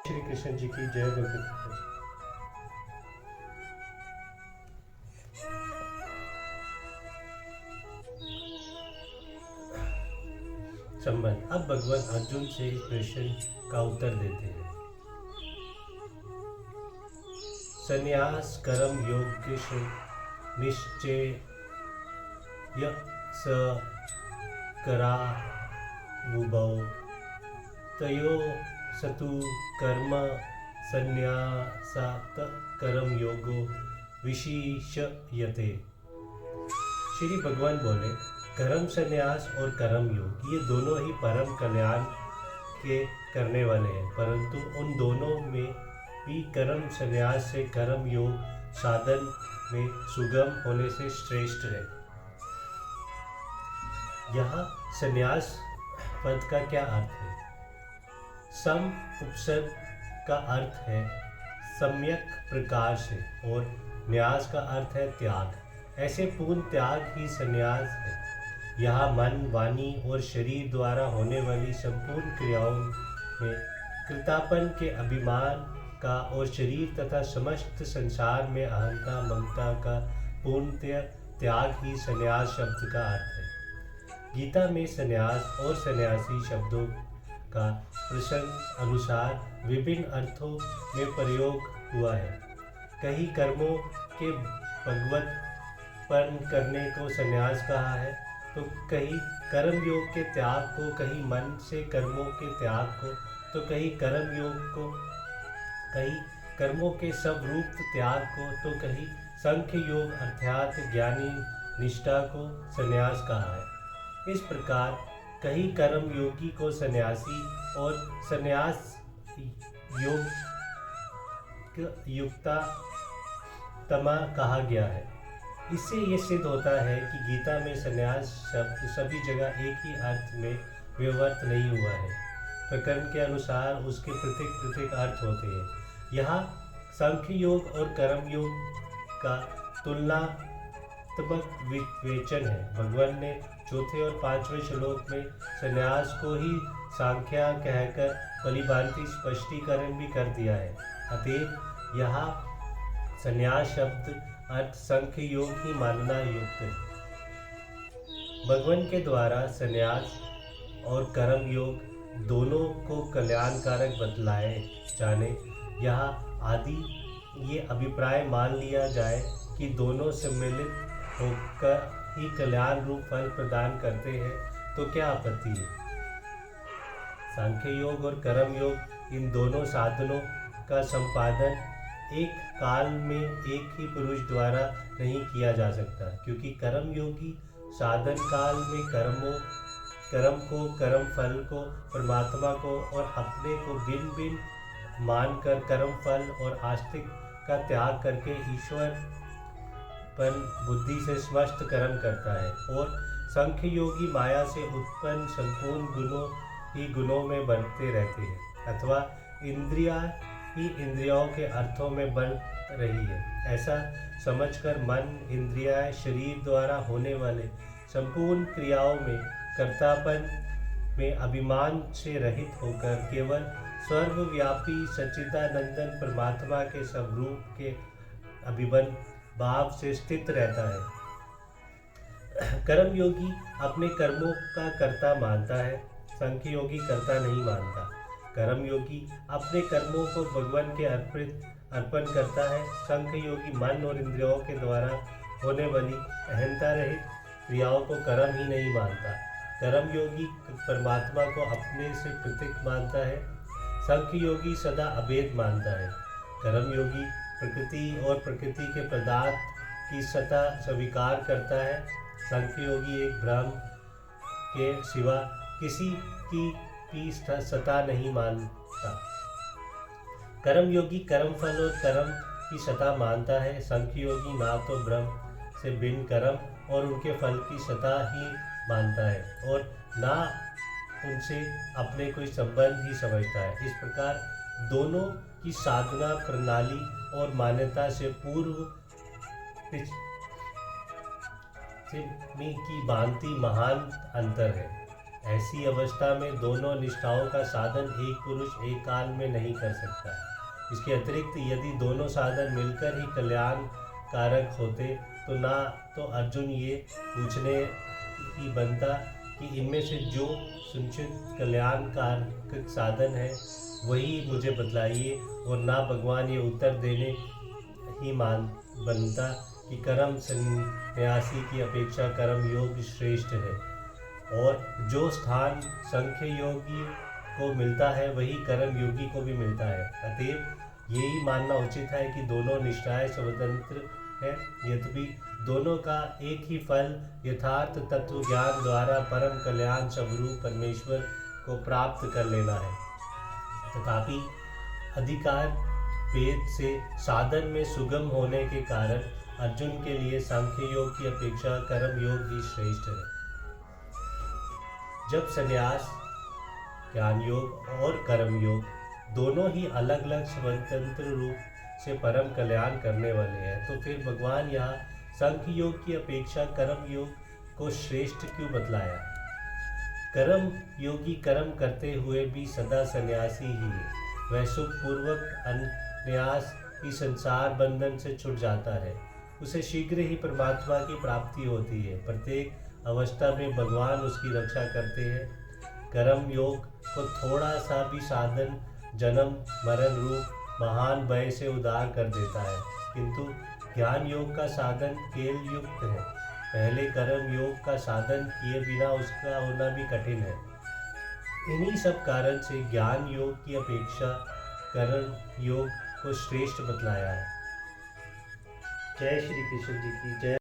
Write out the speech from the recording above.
श्री कृष्ण जी की जय। भगवत संबंध। अब भगवान अर्जुन से प्रश्न का उत्तर देते हैं। संन्यास कर्म योग्य निश्चय स करानुभव तयो सतु कर्म संन्यासात् कर्म योगो विशिष्यते। श्री भगवान बोले, कर्म संन्यास और कर्म योग ये दोनों ही परम कल्याण के करने वाले हैं, परंतु उन दोनों में भी कर्म संन्यास से कर्म योग साधन में सुगम होने से श्रेष्ठ है। यहाँ संन्यास पद का क्या अर्थ है? सम उपसर्ग का अर्थ है सम्यक प्रकार से और न्यास का अर्थ है त्याग। ऐसे पूर्ण त्याग ही संन्यास है। यहाँ मन, वाणी और शरीर द्वारा होने वाली संपूर्ण क्रियाओं में कृतापन के अभिमान का और शरीर तथा समस्त संसार में अहंता ममता का पूर्ण त्याग ही संन्यास शब्द का अर्थ है। गीता में संन्यास और सन्यासी शब्दों का प्रसंग अनुसार विभिन्न अर्थों में प्रयोग हुआ है। कहीं कर्मों के भगवत्पन करने को संन्यास कहा है, तो कहीं कर्म योग के त्याग को, कहीं मन से कर्मों के त्याग को, तो कहीं कर्म योग को, कहीं कर्मों के स्वरूप त्याग को, तो कहीं सांख्य योग अर्थात ज्ञानी निष्ठा को संन्यास कहा है। इस प्रकार कहीं कर्म योगी को सन्यासी और संन्यास योग युक्ता तमा कहा गया है। इससे ये सिद्ध होता है कि गीता में संन्यास शब्द सभी जगह एक ही अर्थ में व्यवहृत नहीं हुआ है। प्रकरण के अनुसार उसके पृथक अर्थ होते हैं। यहाँ सांख्य योग और कर्म योग का तुलनात्मक विवेचन है। भगवान ने चौथे और पांचवें श्लोक में संन्यास को ही सांख्या कहकर भलीभांति स्पष्टीकरण भी कर दिया है। अतएव यहाँ संन्यास शब्द अर्थ सांख्य योग ही मानना युक्त है। भगवान के द्वारा संन्यास और कर्म योग दोनों को कल्याणकारक बतलाए जाने यहाँ आदि ये अभिप्राय मान लिया जाए कि दोनों सम्मिलित होकर ही कल्याण रूप फल प्रदान करते हैं, तो क्या आपत्ति है? सांख्य योग और कर्म योग इन दोनों साधनों का संपादन एक काल में एक ही पुरुष द्वारा नहीं किया जा सकता, क्योंकि कर्म योगी साधन काल में कर्म को, कर्म फल को, परमात्मा को और अपने को भिन्न भिन्न मानकर कर्म फल और आस्तिक का त्याग करके ईश्वर पर बुद्धि से स्पष्ट कर्म करता है। और सांख्य योगी माया से उत्पन्न संपूर्ण गुणों में बढ़ते रहते हैं, अथवा इंद्रियां ही इंद्रियों के अर्थों में बढ़ रही है। ऐसा समझकर मन, इंद्रियां, शरीर द्वारा होने वाले संपूर्ण क्रियाओं में कर्तापन में अभिमान से रहित होकर केवल सर्वव्यापी सच्चिदानंदन परमात्मा के स्वरूप के अभिबंध भाव से स्थित रहता है। कर्म योगी अपने कर्मों का कर्ता मानता है, सांख्य योगी कर्ता नहीं मानता। कर्म योगी अपने कर्मों को भगवान के अर्पण करता है। सांख्य योगी मन और इंद्रियों के द्वारा होने वाली अहंता रहित क्रियाओं को कर्म ही नहीं मानता। कर्म योगी परमात्मा को अपने से पृथक मानता है। सांख्य योगी सदा अभेद मानता है। कर्म योगी प्रकृति और प्रकृति के पदार्थ की सत्ता स्वीकार करता है। सांख्य योगी एक ब्रह्म के सिवा किसी की भी सत्ता नहीं मानता। कर्म योगी कर्म फल और कर्म की सत्ता मानता है। सांख्य योगी ना तो ब्रह्म से भिन्न कर्म और उनके फल की सत्ता ही मानता है और ना उनसे अपने कोई संबंध ही समझता है। इस प्रकार दोनों की साधना प्रणाली और मान्यता से पूर्व की भांति महान अंतर है ऐसी अवस्था में दोनों निष्ठाओं का साधन एक पुरुष एक काल में नहीं कर सकता। इसके अतिरिक्त यदि दोनों साधन मिलकर ही कल्याण कारक होते तो ना तो अर्जुन ये पूछने ही बनता कि इनमें से जो सुनिश्चित कल्याण कारक साधन है वही मुझे बतलाइए, और ना भगवान ये उत्तर देने ही मान बनता कि कर्म संन्यासी की अपेक्षा कर्म योग श्रेष्ठ है, और जो स्थान संख्य योगी को मिलता है वही कर्म योगी को भी मिलता है। अतएव यही मानना उचित है कि दोनों निष्ठाएं स्वतंत्र है, यद्यपि दोनों का एक ही फल यथार्थ तत्व ज्ञान द्वारा परम कल्याण स्वरूप परमेश्वर को प्राप्त कर लेना है। तथापि अधिकार भेद से साधन में सुगम होने के कारण अर्जुन के लिए सांख्य योग की अपेक्षा कर्म योग ही श्रेष्ठ है। जब संन्यास, ज्ञान योग और कर्म योग दोनों ही अलग अलग स्वतंत्र रूप से परम कल्याण करने वाले हैं, तो फिर भगवान यहाँ सांख्य योग की अपेक्षा कर्म योग को श्रेष्ठ क्यों बतलाया? कर्म योगी कर्म करते हुए भी सदा सन्यासी ही है। वह सुखपूर्वक अन्यास ही संसार बंधन से छूट जाता है, उसे शीघ्र ही परमात्मा की प्राप्ति होती है। प्रत्येक अवस्था में भगवान उसकी रक्षा करते हैं। कर्म योग को थोड़ा सा भी साधन जन्म मरण रूप महान भय से उद्धार कर देता है, किंतु ज्ञान योग का साधन केल युक्त है। पहले कर्म योग का साधन किए बिना उसका होना भी कठिन है। इन्हीं सब कारण से ज्ञान योग की अपेक्षा कर्म योग को श्रेष्ठ बतलाया है। जय श्री कृष्ण जी की जय।